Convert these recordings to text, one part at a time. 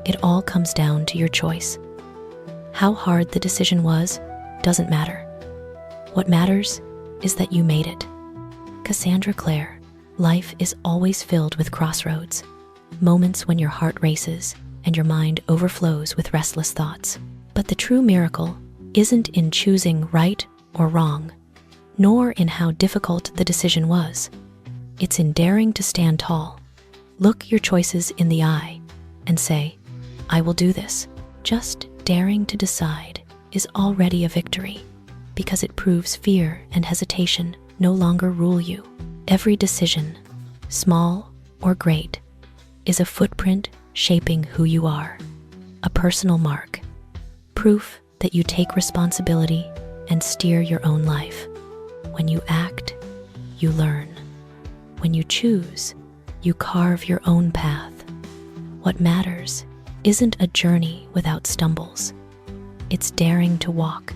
It all comes down to your choice. How hard the decision was doesn't matter. What matters is that you made it. Cassandra Clare. Life is always filled with crossroads, moments when your heart races and your mind overflows with restless thoughts. But the true miracle isn't in choosing right or wrong, nor in how difficult the decision was. It's in daring to stand tall, look your choices in the eye, and say, "I will do this." Just daring to decide is already a victory, because it proves fear and hesitation no longer rule you. Every decision, small or great, is a footprint shaping who you are, a personal mark, proof that you take responsibility and steer your own life. When you act, you learn. When you choose, you carve your own path. What matters isn't a journey without stumbles. It's daring to walk,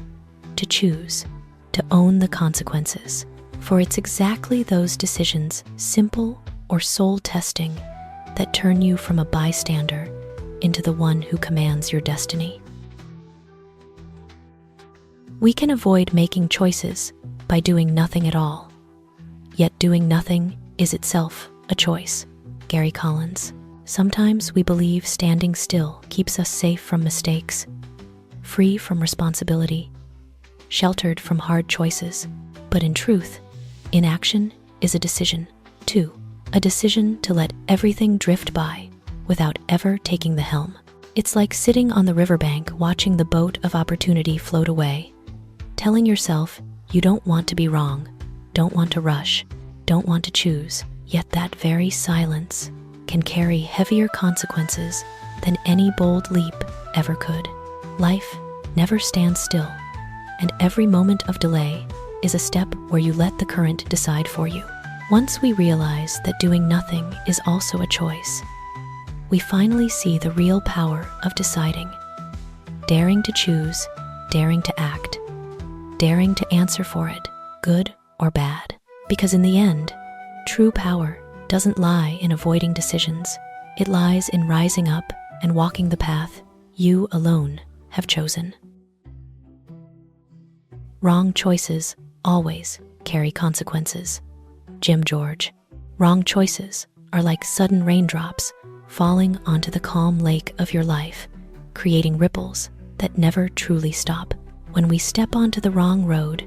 to choose, to own the consequences. For it's exactly those decisions, simple or soul-testing, that turn you from a bystander into the one who commands your destiny. We can avoid making choices by doing nothing at all. Yet doing nothing is itself a choice. Gary Collins. Sometimes we believe standing still keeps us safe from mistakes, free from responsibility, sheltered from hard choices. But in truth, inaction is a decision, too. A decision to let everything drift by without ever taking the helm. It's like sitting on the riverbank watching the boat of opportunity float away, telling yourself you don't want to be wrong, don't want to rush, don't want to choose. Yet that very silence can carry heavier consequences than any bold leap ever could. Life never stands still, and every moment of delay is a step where you let the current decide for you. Once we realize that doing nothing is also a choice, we finally see the real power of deciding, daring to choose, daring to act, daring to answer for it, good or bad. Because in the end, true power doesn't lie in avoiding decisions. It lies in rising up and walking the path you alone have chosen. Wrong choices always carry consequences. Jim George. Wrong choices are like sudden raindrops falling onto the calm lake of your life, creating ripples that never truly stop. When we step onto the wrong road,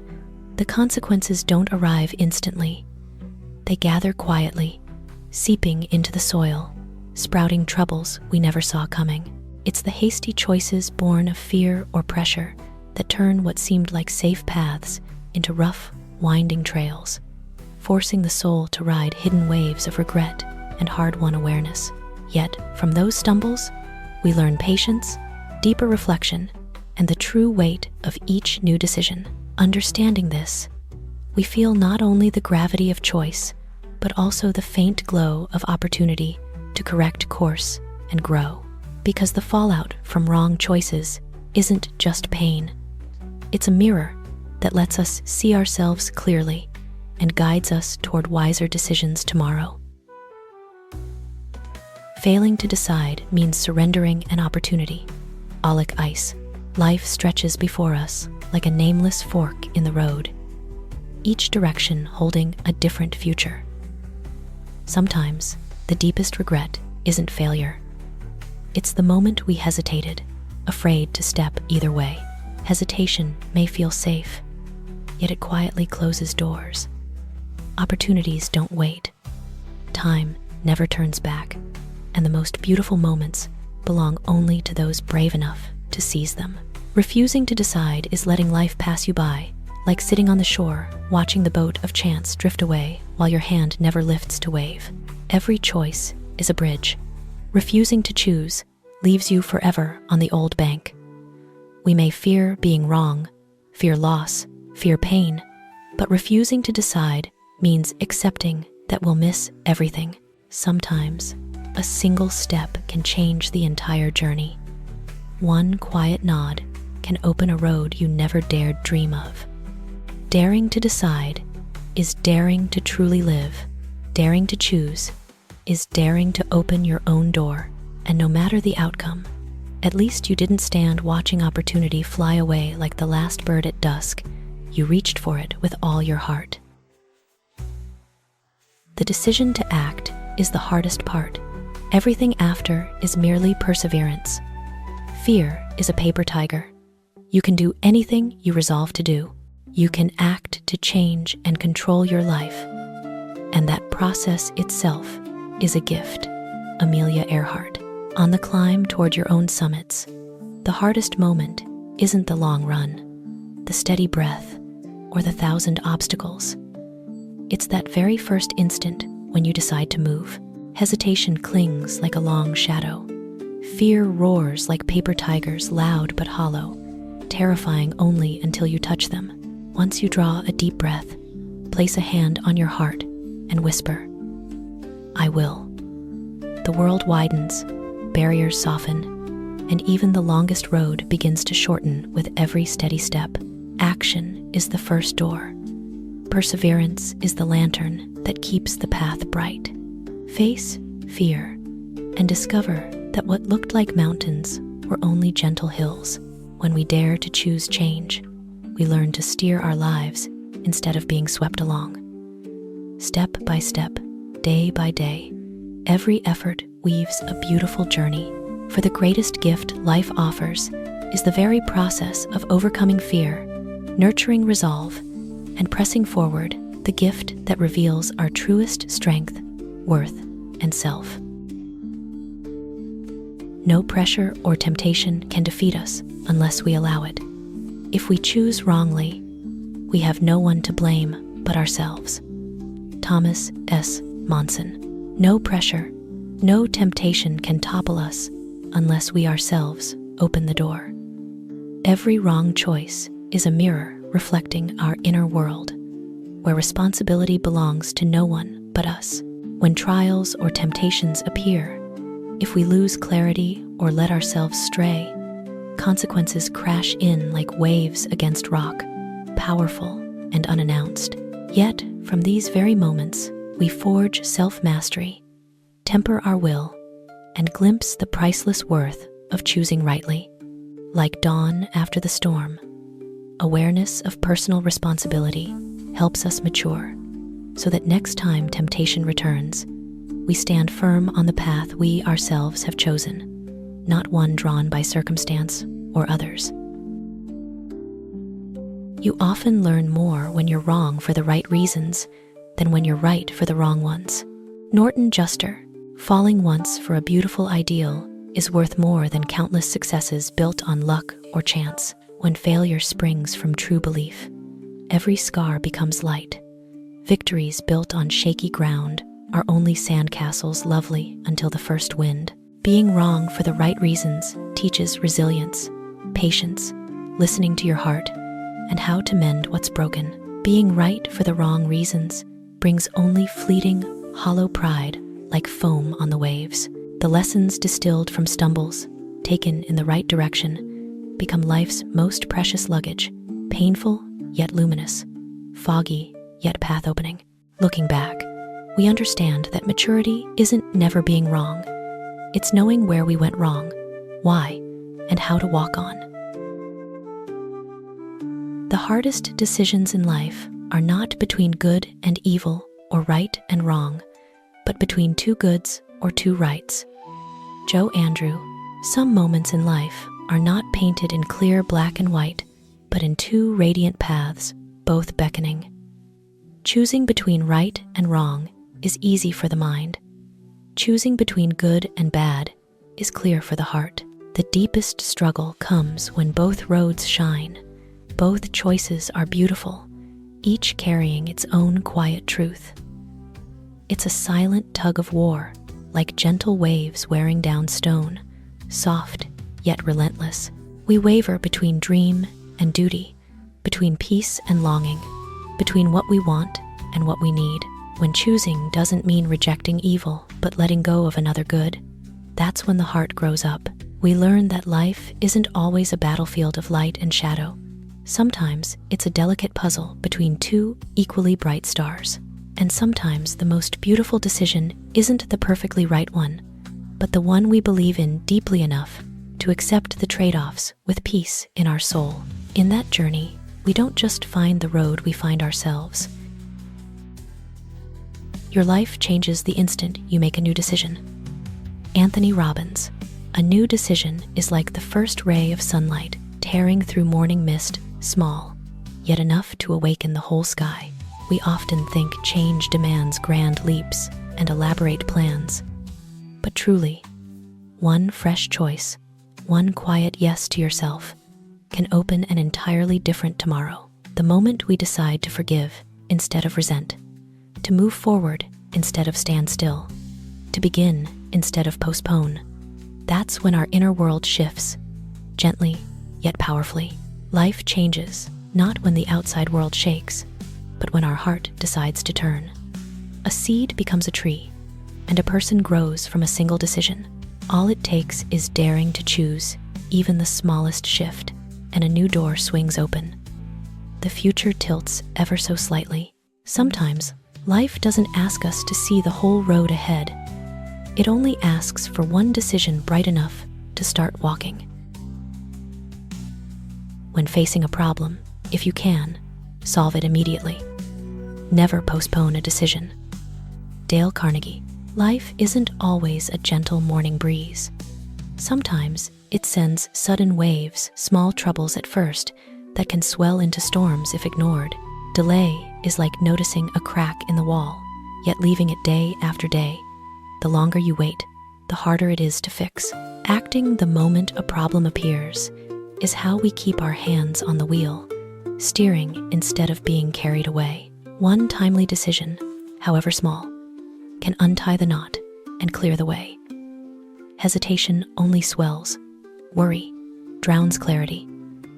the consequences don't arrive instantly. They gather quietly, seeping into the soil, sprouting troubles we never saw coming. It's the hasty choices born of fear or pressure that turn what seemed like safe paths into rough, winding trails, forcing the soul to ride hidden waves of regret and hard-won awareness. Yet, from those stumbles, we learn patience, deeper reflection, and the true weight of each new decision. Understanding this, we feel not only the gravity of choice, but also the faint glow of opportunity to correct course and grow. Because the fallout from wrong choices isn't just pain. It's a mirror that lets us see ourselves clearly and guides us toward wiser decisions tomorrow. Failing to decide means surrendering an opportunity. Auliq Ice. Life stretches before us like a nameless fork in the road, each direction holding a different future. Sometimes, the deepest regret isn't failure. It's the moment we hesitated, afraid to step either way. Hesitation may feel safe, yet it quietly closes doors. Opportunities don't wait. Time never turns back, and the most beautiful moments belong only to those brave enough to seize them. Refusing to decide is letting life pass you by, like sitting on the shore, watching the boat of chance drift away while your hand never lifts to wave. Every choice is a bridge. Refusing to choose leaves you forever on the old bank. We may fear being wrong, fear loss, fear pain, but refusing to decide means accepting that we'll miss everything. Sometimes, a single step can change the entire journey. One quiet nod can open a road you never dared dream of. Daring to decide is daring to truly live. Daring to choose is daring to open your own door. And no matter the outcome, At least you didn't stand watching opportunity fly away like the last bird at dusk. You reached for it with all your heart. The decision to act is the hardest part. Everything after is merely perseverance. Fear is a paper tiger. You can do anything you resolve to do. You can act to change and control your life. And that process itself is a gift. Amelia Earhart. On the climb toward your own summits, the hardest moment isn't the long run, the steady breath, or the 1,000 obstacles. It's that very first instant when you decide to move. Hesitation clings like a long shadow. Fear roars like paper tigers, loud but hollow, terrifying only until you touch them. Once you draw a deep breath, place a hand on your heart and whisper, "I will." The world widens, barriers soften, and even the longest road begins to shorten with every steady step. Action is the first door. Perseverance is the lantern that keeps the path bright. Face fear and discover that what looked like mountains were only gentle hills. When we dare to choose change, we learn to steer our lives instead of being swept along. Step by step, day by day, every effort weaves a beautiful journey, for the greatest gift life offers is the very process of overcoming fear, nurturing resolve, and pressing forward, the gift that reveals our truest strength, worth, and self. No pressure or temptation can defeat us unless we allow it. If we choose wrongly, we have no one to blame but ourselves. Thomas S. Monson. No pressure, no temptation can topple us unless we ourselves open the door. Every wrong choice is a mirror reflecting our inner world, where responsibility belongs to no one but us. When trials or temptations appear, if we lose clarity or let ourselves stray, consequences crash in like waves against rock, powerful and unannounced. Yet, from these very moments, we forge self-mastery, temper our will, and glimpse the priceless worth of choosing rightly. Like dawn after the storm, awareness of personal responsibility helps us mature, so that next time temptation returns, we stand firm on the path we ourselves have chosen, not one drawn by circumstance or others. You often learn more when you're wrong for the right reasons than when you're right for the wrong ones. Norton Juster. Falling once for a beautiful ideal is worth more than countless successes built on luck or chance. When failure springs from true belief, every scar becomes light. Victories built on shaky ground are only sandcastles, lovely until the first wind. Being wrong for the right reasons teaches resilience, patience, listening to your heart, and how to mend what's broken. Being right for the wrong reasons brings only fleeting, hollow pride like foam on the waves. The lessons distilled from stumbles, taken in the right direction, become life's most precious luggage, painful yet luminous, foggy yet path-opening. Looking back, we understand that maturity isn't never being wrong. It's knowing where we went wrong, why, and how to walk on. The hardest decisions in life are not between good and evil or right and wrong, but between two goods or two rights. Joe Andrew. Some moments in life are not painted in clear black and white, but in two radiant paths, both beckoning. Choosing between right and wrong is easy for the mind. Choosing between good and bad is clear for the heart. The deepest struggle comes when both roads shine. Both choices are beautiful, each carrying its own quiet truth. It's a silent tug of war, like gentle waves wearing down stone, soft yet relentless. We waver between dream and duty, between peace and longing, between what we want and what we need. When choosing doesn't mean rejecting evil, but letting go of another good, that's when the heart grows up. We learn that life isn't always a battlefield of light and shadow. Sometimes it's a delicate puzzle between two equally bright stars. And sometimes the most beautiful decision isn't the perfectly right one, but the one we believe in deeply enough to accept the trade-offs with peace in our soul. In that journey, we don't just find the road, we find ourselves. Your life changes the instant you make a new decision. Anthony Robbins. A new decision is like the first ray of sunlight tearing through morning mist, small, yet enough to awaken the whole sky. We often think change demands grand leaps and elaborate plans. But truly, one fresh choice, one quiet yes to yourself, can open an entirely different tomorrow. The moment we decide to forgive instead of resent, to move forward instead of stand still, to begin instead of postpone, that's when our inner world shifts, gently yet powerfully. Life changes, not when the outside world shakes, but when our heart decides to turn. A seed becomes a tree, and a person grows from a single decision. All it takes is daring to choose even the smallest shift, and a new door swings open. The future tilts ever so slightly. Sometimes, life doesn't ask us to see the whole road ahead. It only asks for one decision bright enough to start walking. When facing a problem, if you can, solve it immediately. Never postpone a decision. Dale Carnegie. Life isn't always a gentle morning breeze. Sometimes it sends sudden waves, small troubles at first, that can swell into storms if ignored. Delay is like noticing a crack in the wall, yet leaving it day after day. The longer you wait, the harder it is to fix. Acting the moment a problem appears is how we keep our hands on the wheel, steering instead of being carried away. One timely decision, however small, can untie the knot and clear the way. Hesitation only swells, worry drowns clarity,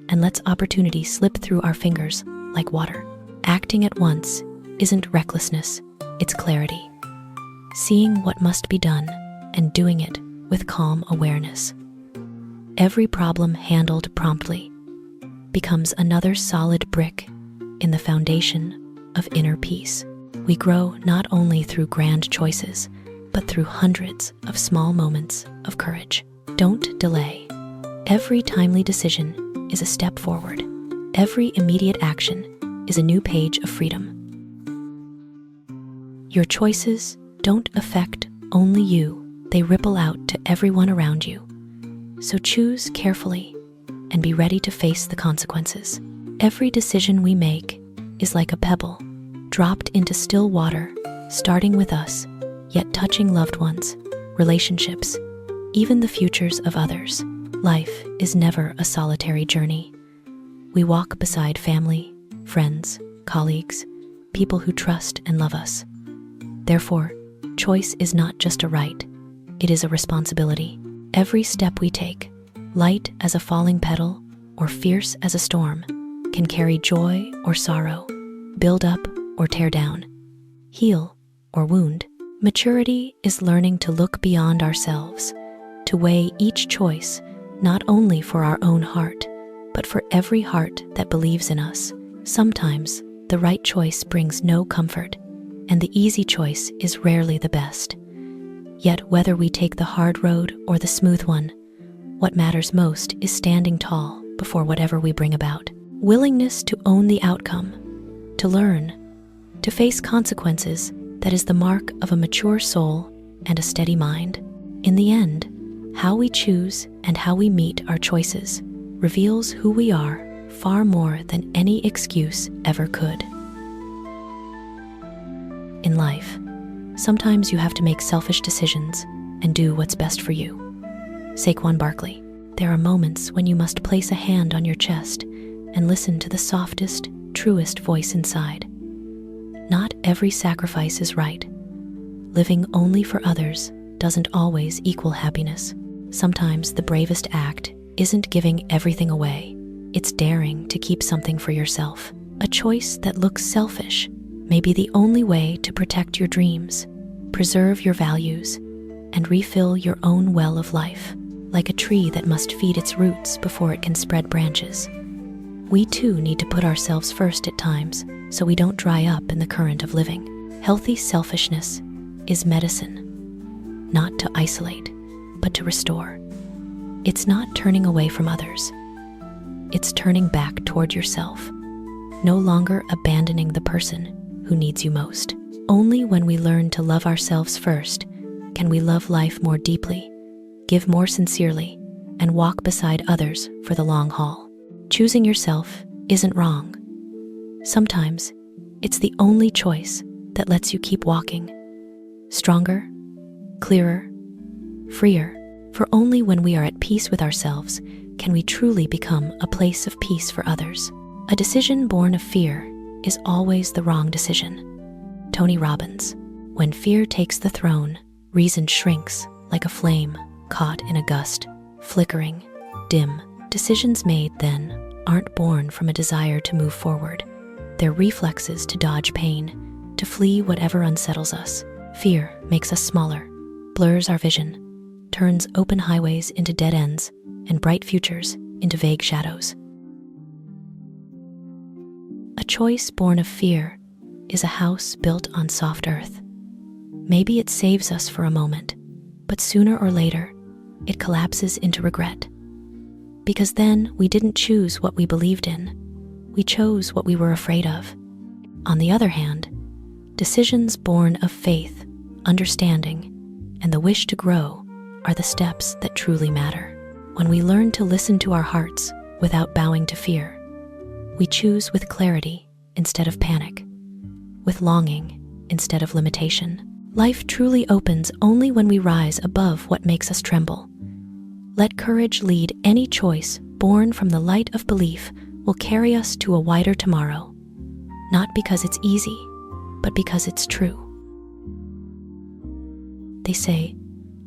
and lets opportunity slip through our fingers like water. Acting at once isn't recklessness, it's clarity. Seeing what must be done and doing it with calm awareness. Every problem handled promptly becomes another solid brick in the foundation of inner peace. We grow not only through grand choices, but through hundreds of small moments of courage. Don't delay. Every timely decision is a step forward. Every immediate action is a new page of freedom. Your choices don't affect only you, they ripple out to everyone around you. So choose carefully and be ready to face the consequences. Every decision we make is like a pebble dropped into still water, starting with us, yet touching loved ones, relationships, even the futures of others. Life is never a solitary journey. We walk beside family, friends, colleagues, people who trust and love us. Therefore, choice is not just a right, it is a responsibility. Every step we take, light as a falling petal or fierce as a storm, can carry joy or sorrow, build up or tear down, heal or wound. Maturity is learning to look beyond ourselves, to weigh each choice not only for our own heart, but for every heart that believes in us. Sometimes the right choice brings no comfort, and the easy choice is rarely the best. Yet whether we take the hard road or the smooth one, what matters most is standing tall before whatever we bring about. Willingness to own the outcome, to learn, to face consequences, that is the mark of a mature soul and a steady mind. In the end, how we choose and how we meet our choices reveals who we are far more than any excuse ever could. In life, sometimes you have to make selfish decisions and do what's best for you. Saquon Barkley. There are moments when you must place a hand on your chest and listen to the softest, truest voice inside. Not every sacrifice is right. Living only for others doesn't always equal happiness. Sometimes the bravest act isn't giving everything away. It's daring to keep something for yourself. A choice that looks selfish may be the only way to protect your dreams, preserve your values, and refill your own well of life. Like a tree that must feed its roots before it can spread branches, we too need to put ourselves first at times so we don't dry up in the current of living. Healthy selfishness is medicine, not to isolate, but to restore. It's not turning away from others. It's turning back toward yourself, no longer abandoning the person who needs you most. Only when we learn to love ourselves first can we love life more deeply, give more sincerely, and walk beside others for the long haul. Choosing yourself isn't wrong. Sometimes it's the only choice that lets you keep walking, stronger, clearer, freer. For only when we are at peace with ourselves can we truly become a place of peace for others. A decision born of fear is always the wrong decision. Tony Robbins. When fear takes the throne, reason shrinks like a flame caught in a gust, flickering, dim. Decisions made then aren't born from a desire to move forward. They're reflexes to dodge pain, to flee whatever unsettles us. Fear makes us smaller, blurs our vision, turns open highways into dead ends and bright futures into vague shadows. A choice born of fear is a house built on soft earth. Maybe it saves us for a moment, but sooner or later, it collapses into regret. Because then we didn't choose what we believed in, we chose what we were afraid of. On the other hand, decisions born of faith, understanding, and the wish to grow are the steps that truly matter. When we learn to listen to our hearts without bowing to fear, we choose with clarity instead of panic, with longing instead of limitation. Life truly opens only when we rise above what makes us tremble. Let courage lead any choice born from the light of belief will carry us to a wider tomorrow, not because it's easy, but because it's true. They say,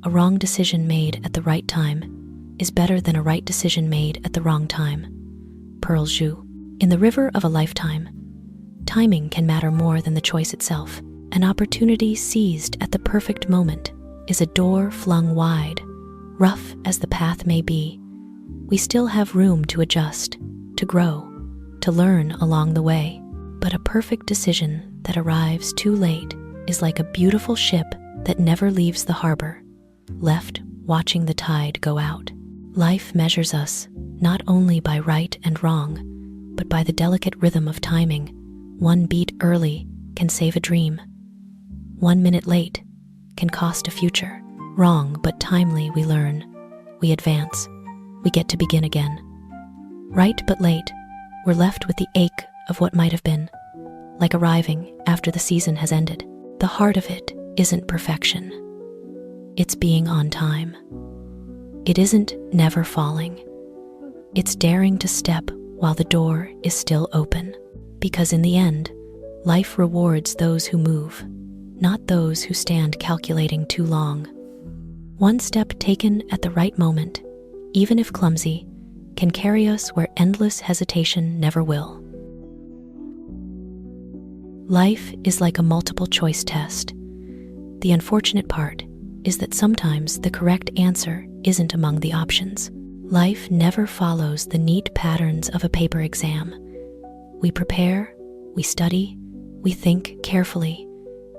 a wrong decision made at the right time is better than a right decision made at the wrong time. Pearl Zhu. In the river of a lifetime, timing can matter more than the choice itself. An opportunity seized at the perfect moment is a door flung wide. Rough as the path may be, we still have room to adjust, to grow, to learn along the way. But a perfect decision that arrives too late is like a beautiful ship that never leaves the harbor, left watching the tide go out. Life measures us not only by right and wrong, but by the delicate rhythm of timing. One beat early can save a dream. 1 minute late can cost a future. Wrong but timely, we learn, we advance, we get to begin again. Right but late, we're left with the ache of what might have been, like arriving after the season has ended. The heart of it isn't perfection. It's being on time. It isn't never falling. It's daring to step while the door is still open. Because in the end, life rewards those who move, not those who stand calculating too long. One step taken at the right moment, even if clumsy, can carry us where endless hesitation never will. Life is like a multiple choice test. The unfortunate part is that sometimes the correct answer isn't among the options. Life never follows the neat patterns of a paper exam. We prepare, we study, we think carefully,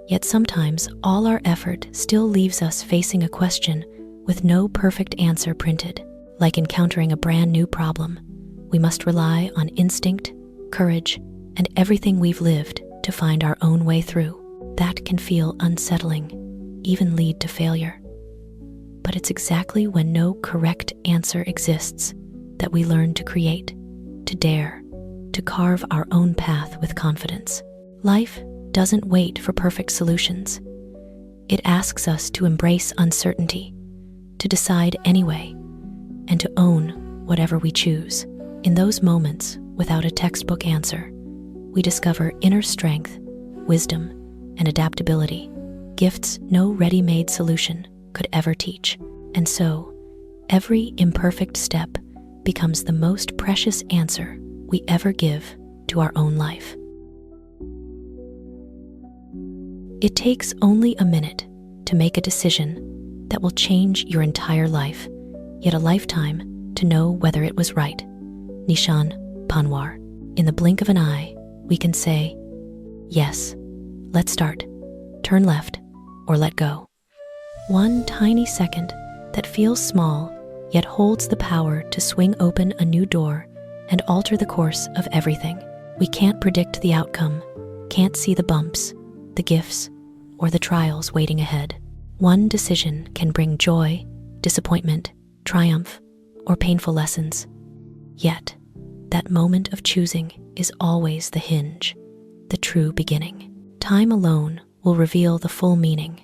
yet sometimes all our effort still leaves us facing a question with no perfect answer printed. Like encountering a brand new problem, we must rely on instinct, courage, and everything we've lived to find our own way through. That can feel unsettling, even lead to failure. But it's exactly when no correct answer exists that we learn to create, to dare, to carve our own path with confidence. Life doesn't wait for perfect solutions. It asks us to embrace uncertainty, to decide anyway, and to own whatever we choose. In those moments, without a textbook answer, we discover inner strength, wisdom, and adaptability, gifts no ready-made solution could ever teach. And so, every imperfect step becomes the most precious answer we ever give to our own life. It takes only a minute to make a decision that will change your entire life, yet a lifetime to know whether it was right. Nishan Panwar. In the blink of an eye, we can say, yes, let's start, turn left, or let go. One tiny second that feels small yet holds the power to swing open a new door and alter the course of everything. We can't predict the outcome, can't see the bumps, the gifts, or the trials waiting ahead. One decision can bring joy, disappointment, triumph, or painful lessons. Yet, that moment of choosing is always the hinge, the true beginning. Time alone will reveal the full meaning,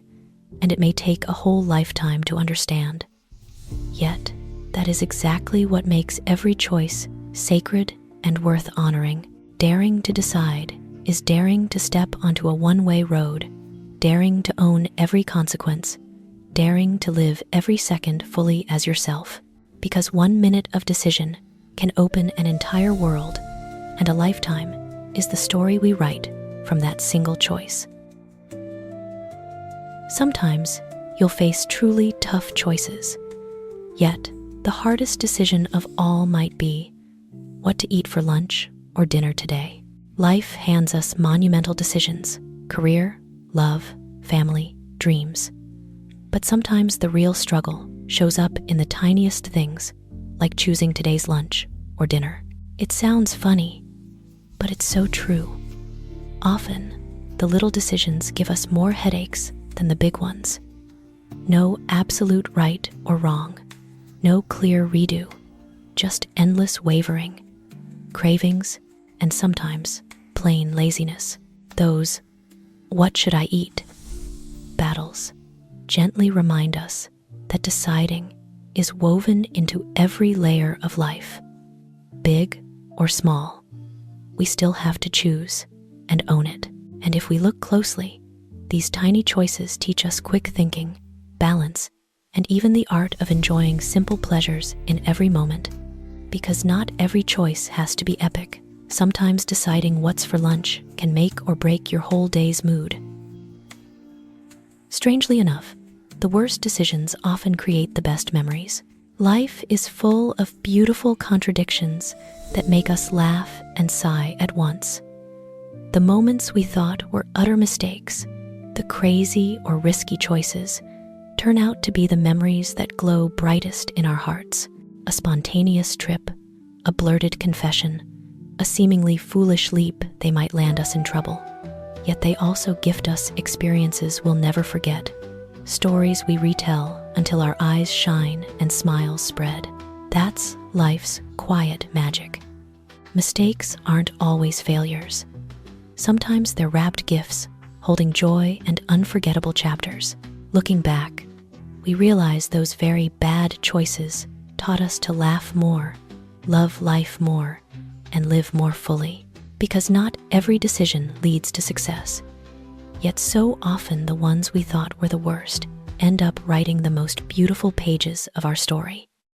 and it may take a whole lifetime to understand. Yet, that is exactly what makes every choice sacred and worth honoring. Daring to decide is daring to step onto a one-way road, daring to own every consequence, daring to live every second fully as yourself. Because 1 minute of decision can open an entire world, and a lifetime is the story we write from that single choice. Sometimes you'll face truly tough choices, yet the hardest decision of all might be what to eat for lunch or dinner today. Life hands us monumental decisions: career, love, family, dreams. But sometimes the real struggle shows up in the tiniest things, like choosing today's lunch or dinner. It sounds funny, but it's so true. Often, the little decisions give us more headaches than the big ones. No absolute right or wrong, no clear redo, just endless wavering, cravings, and sometimes plain laziness. Those "what should I eat?" battles gently remind us that deciding is woven into every layer of life. Big or small, we still have to choose and own it. And if we look closely, these tiny choices teach us quick thinking, balance, and even the art of enjoying simple pleasures in every moment. Because not every choice has to be epic. Sometimes deciding what's for lunch can make or break your whole day's mood. Strangely enough, the worst decisions often create the best memories. Life is full of beautiful contradictions that make us laugh and sigh at once. The moments we thought were utter mistakes, the crazy or risky choices, turn out to be the memories that glow brightest in our hearts. A spontaneous trip, a blurted confession, a seemingly foolish leap, they might land us in trouble. Yet they also gift us experiences we'll never forget, stories we retell until our eyes shine and smiles spread. That's life's quiet magic. Mistakes aren't always failures. Sometimes they're wrapped gifts, holding joy and unforgettable chapters. Looking back, we realize those very bad choices taught us to laugh more, love life more, and live more fully. Because not every decision leads to success. Yet so often the ones we thought were the worst end up writing the most beautiful pages of our story.